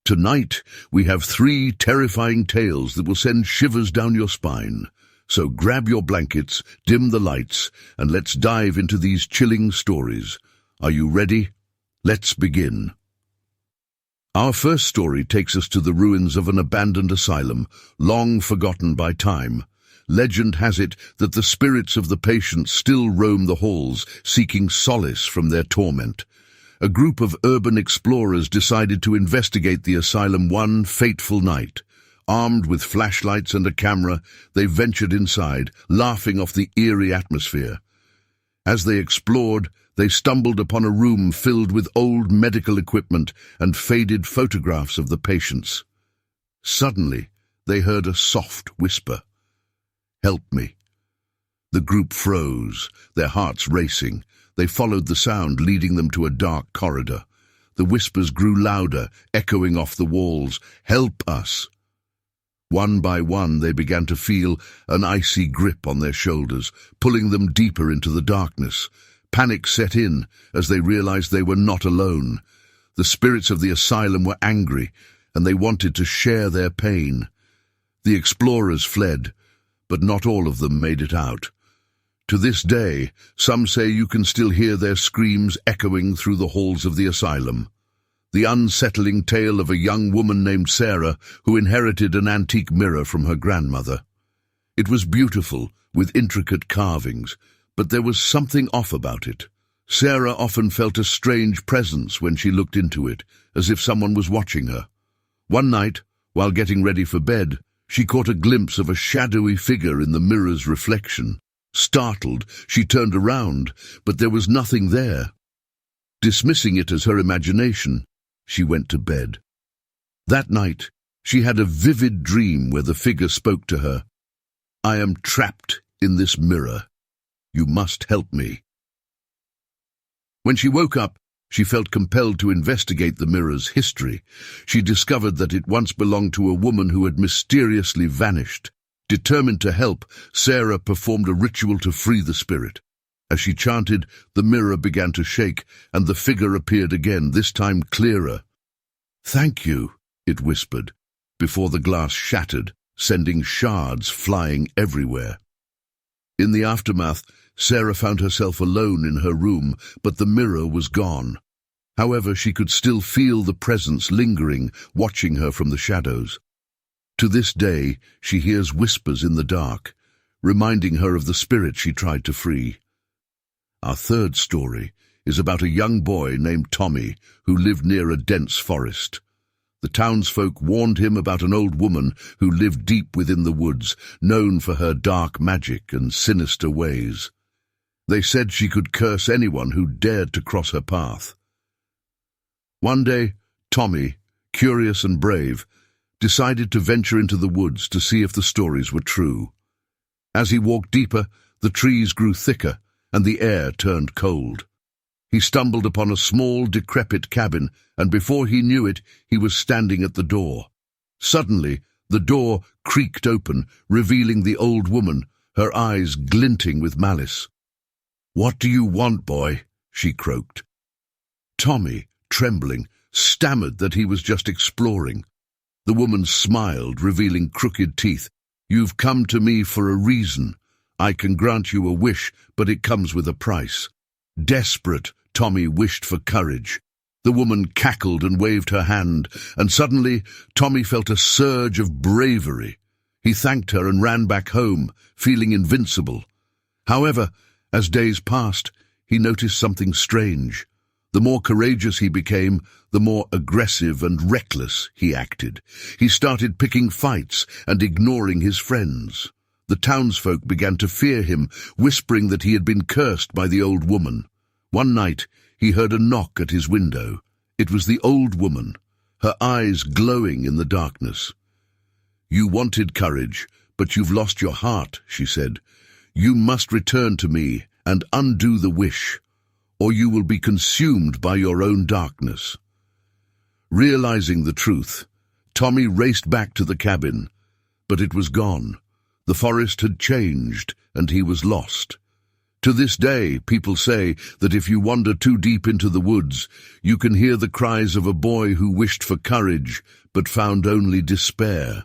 Tonight, we have 3 terrifying tales that will send shivers down your spine. So grab your blankets, dim the lights, and let's dive into these chilling stories. Are you ready? Let's begin. Our first story takes us to the ruins of an abandoned asylum, long forgotten by time. Legend has it that the spirits of the patients still roam the halls, seeking solace from their torment. A group of urban explorers decided to investigate the asylum one fateful night. Armed with flashlights and a camera, they ventured inside, laughing off the eerie atmosphere. As they explored, they stumbled upon a room filled with old medical equipment and faded photographs of the patients. Suddenly, they heard a soft whisper. "Help me." The group froze, their hearts racing. They followed the sound, leading them to a dark corridor. The whispers grew louder, echoing off the walls. "Help us!" One by one, they began to feel an icy grip on their shoulders, pulling them deeper into the darkness. Panic set in as they realized they were not alone. The spirits of the asylum were angry, and they wanted to share their pain. The explorers fled, but not all of them made it out. To this day, some say you can still hear their screams echoing through the halls of the asylum. The unsettling tale of a young woman named Sarah who inherited an antique mirror from her grandmother. It was beautiful, with intricate carvings, but there was something off about it. Sarah often felt a strange presence when she looked into it, as if someone was watching her. One night, while getting ready for bed, she caught a glimpse of a shadowy figure in the mirror's reflection. Startled, she turned around, but there was nothing there. Dismissing it as her imagination, she went to bed. That night, she had a vivid dream where the figure spoke to her. "I am trapped in this mirror. You must help me." When she woke up, she felt compelled to investigate the mirror's history. She discovered that it once belonged to a woman who had mysteriously vanished. Determined to help, Sarah performed a ritual to free the spirit. As she chanted, the mirror began to shake, and the figure appeared again, this time clearer. "Thank you," it whispered, before the glass shattered, sending shards flying everywhere. In the aftermath, Sarah found herself alone in her room, but the mirror was gone. However, she could still feel the presence lingering, watching her from the shadows. To this day, she hears whispers in the dark, reminding her of the spirit she tried to free. Our third story is about a young boy named Tommy who lived near a dense forest. The townsfolk warned him about an old woman who lived deep within the woods, known for her dark magic and sinister ways. They said she could curse anyone who dared to cross her path. One day, Tommy, curious and brave, decided to venture into the woods to see if the stories were true. As he walked deeper, the trees grew thicker and the air turned cold. He stumbled upon a small, decrepit cabin, and before he knew it, he was standing at the door. Suddenly, the door creaked open, revealing the old woman, her eyes glinting with malice. "What do you want, boy?" she croaked. Tommy, trembling, stammered that he was just exploring. The woman smiled, revealing crooked teeth. "You've come to me for a reason. I can grant you a wish, but it comes with a price." Desperate, Tommy wished for courage. The woman cackled and waved her hand, and suddenly Tommy felt a surge of bravery. He thanked her and ran back home, feeling invincible. However, as days passed, he noticed something strange. The more courageous he became, the more aggressive and reckless he acted. He started picking fights and ignoring his friends. The townsfolk began to fear him, whispering that he had been cursed by the old woman. One night, he heard a knock at his window. It was the old woman, her eyes glowing in the darkness. "You wanted courage, but you've lost your heart," she said. "You must return to me and undo the wish, or you will be consumed by your own darkness." Realizing the truth, Tommy raced back to the cabin, but it was gone. The forest had changed, and he was lost. To this day, people say that if you wander too deep into the woods, you can hear the cries of a boy who wished for courage but found only despair.